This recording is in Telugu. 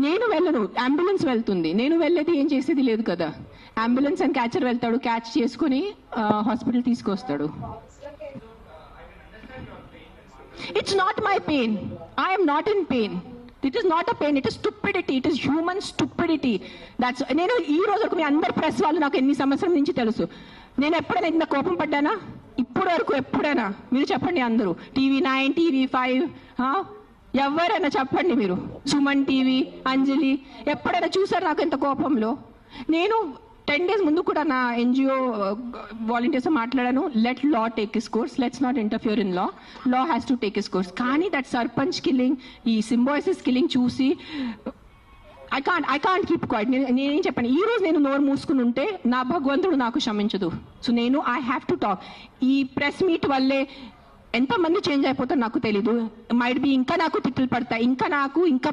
నేను వెళ్ళను, అంబులెన్స్ వెళ్తుంది, నేను వెళ్ళేది ఏం చేసేది లేదు కదా. అంబులెన్స్ అండ్ క్యాచర్ వెళ్తాడు, క్యాచ్ చేసుకుని హాస్పిటల్ తీసుకొస్తాడు. It's not my pain. I am not in pain. It is not a pain. It is stupidity. It is human stupidity. That's. నేను ఈ రోజు వరకు మీ అందరి ప్రెస్ వాళ్ళు నాకు ఎన్ని సంవత్సరం నుంచి తెలుసు. నేను ఎప్పుడైనా ఇంత కోపం పడ్డానా? ఇప్పుడు వరకు ఎప్పుడైనా మీరు చెప్పండి. అందరూ TV9, TV5 ఎవరైనా చెప్పండి. మీరు సుమన్ టీవీ, అంజలి ఎప్పుడైనా చూసారు నాకు ఎంత కోపంలో? నేను 10 days ముందు కూడా నా NGO వాలంటీర్స్ మాట్లాడాను. Let law take his course, let's not interfere in law, law has to take his course. కానీ దట్ సర్పంచ్ కిల్లింగ్, ఈ సింబాయిసిస్ కిల్లింగ్ చూసి ఐ కాంట్ కీప్ క్వైట్. నేనేం చెప్పాను, ఈ రోజు నేను నోరు మూసుకుని ఉంటే నా భగవంతుడు నాకు క్షమించదు. సో నేను ఐ హ్యావ్ టు టాక్. ఈ ప్రెస్ మీట్ వల్లే ఎంతమంది చేంజ్ అయిపోతారు నాకు తెలీదు. మైట్ బి ఇంకా నాకు తిట్లు పడతాయి, ఇంకా